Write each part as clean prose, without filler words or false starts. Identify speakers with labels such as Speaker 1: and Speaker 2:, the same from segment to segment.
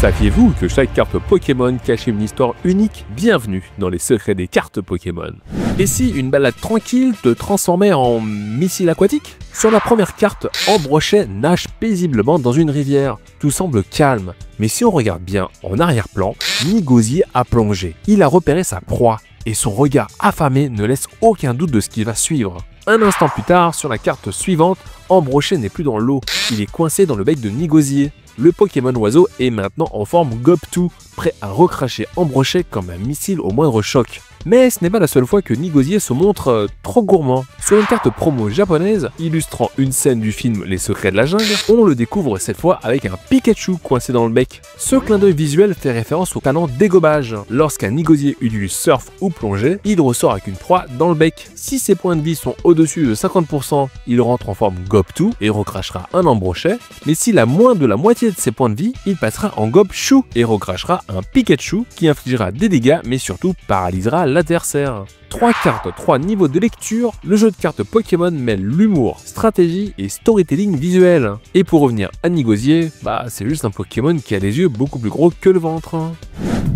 Speaker 1: Saviez-vous que chaque carte Pokémon cachait une histoire unique? Bienvenue dans les secrets des cartes Pokémon. Et si une balade tranquille te transformait en missile aquatique? Sur la première carte, Ambrochet nage paisiblement dans une rivière. Tout semble calme, mais si on regarde bien en arrière-plan, Nigosier a plongé. Il a repéré sa proie, et son regard affamé ne laisse aucun doute de ce qui va suivre. Un instant plus tard, sur la carte suivante, Ambrochet n'est plus dans l'eau, il est coincé dans le bec de Nigosier. Le Pokémon oiseau est maintenant en forme Gobtu, prêt à recracher Ambrochet comme un missile au moindre choc. Mais ce n'est pas la seule fois que Nigosier se montre trop gourmand. Sur une carte promo japonaise, illustrant une scène du film Les Secrets de la Jungle, on le découvre cette fois avec un Pikachu coincé dans le bec. Ce clin d'œil visuel fait référence au talent dégobage. Lorsqu'un Nigosier utilise surf ou plongée, il ressort avec une proie dans le bec. Si ses points de vie sont au-dessus de 50%, il rentre en forme Gobtu et recrachera un Ambrochet. Mais s'il a moins de la moitié de ses points de vie, il passera en Gobchu et recrachera un Pikachu qui infligera des dégâts mais surtout paralysera l'adversaire. 3 cartes, 3 niveaux de lecture, le jeu de cartes Pokémon mêle l'humour, stratégie et storytelling visuel. Et pour revenir à Nigosier, c'est juste un Pokémon qui a les yeux beaucoup plus gros que le ventre.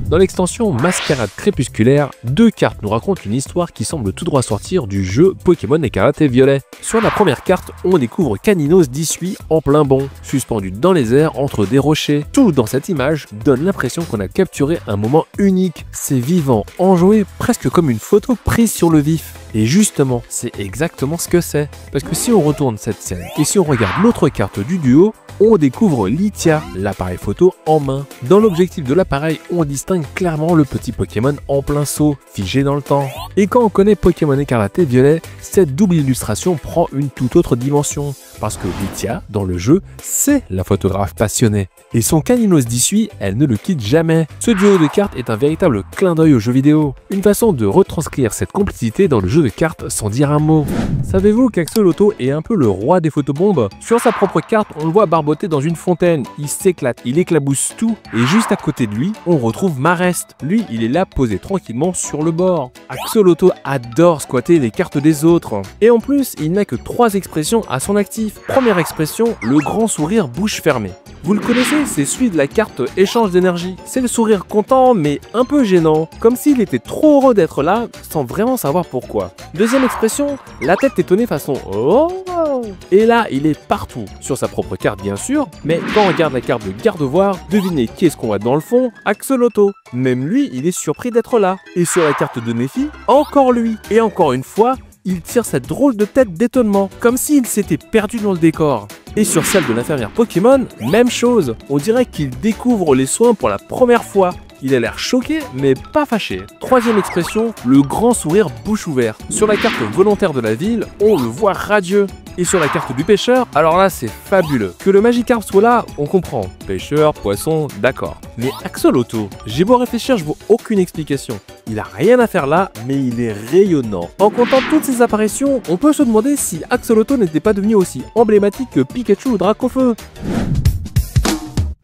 Speaker 1: Dans l'extension Mascarade Crépusculaire, 2 cartes nous racontent une histoire qui semble tout droit sortir du jeu Pokémon Écarlate et Violet. Sur la première carte, on découvre Caninos d'Issui en plein bond, suspendu dans les airs entre des rochers. Tout dans cette image donne l'impression qu'on a capturé un moment unique. C'est vivant, enjoué, presque comme une photo prise sur le vif. Et justement, c'est exactement ce que c'est. Parce que si on retourne cette scène et si on regarde l'autre carte du duo, on découvre Lithia, l'appareil photo en main. Dans l'objectif de l'appareil, on distingue clairement le petit Pokémon en plein saut, figé dans le temps. Et quand on connaît Pokémon Écarlate et Violet, cette double illustration prend une toute autre dimension. Parce que Lithia, dans le jeu, c'est la photographe passionnée. Et son Caninos d'Issui, elle ne le quitte jamais. Ce duo de cartes est un véritable clin d'œil aux jeux vidéo. Une façon de retranscrire cette complicité dans le jeu de cartes sans dire un mot. Savez-vous qu'Axolotl est un peu le roi des photobombes? Sur sa propre carte, on le voit barboter dans une fontaine. Il s'éclate, il éclabousse tout. Et juste à côté de lui, on retrouve Marest. Lui, il est là posé tranquillement sur le bord. Axolotl adore squatter les cartes des autres. Et en plus, il n'a que 3 expressions à son actif. Première expression, le grand sourire bouche fermée. Vous le connaissez, c'est celui de la carte échange d'énergie. C'est le sourire content mais un peu gênant, comme s'il était trop heureux d'être là sans vraiment savoir pourquoi. Deuxième expression, la tête étonnée façon oh. Et là, il est partout, sur sa propre carte bien sûr, mais quand on regarde la carte de Gardevoir, devinez qui est-ce qu'on voit dans le fond? Axolotl. Même lui, il est surpris d'être là. Et sur la carte de Néphi, encore lui. Et encore une fois, il tire cette drôle de tête d'étonnement, comme s'il s'était perdu dans le décor. Et sur celle de l'infirmière Pokémon, même chose. On dirait qu'il découvre les soins pour la première fois. Il a l'air choqué, mais pas fâché. Troisième expression, le grand sourire bouche ouverte. Sur la carte volontaire de la ville, on le voit radieux. Et sur la carte du pêcheur, alors là c'est fabuleux. Que le Magikarp soit là, on comprend. Pêcheur, poisson, d'accord. Mais Axolotl, j'ai beau réfléchir, je vois aucune explication. Il a rien à faire là, mais il est rayonnant. En comptant toutes ces apparitions, on peut se demander si Axolotl n'était pas devenu aussi emblématique que Pikachu ou Dracofeu.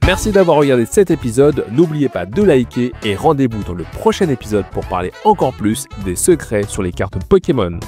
Speaker 1: Merci d'avoir regardé cet épisode, n'oubliez pas de liker et rendez-vous dans le prochain épisode pour parler encore plus des secrets sur les cartes Pokémon.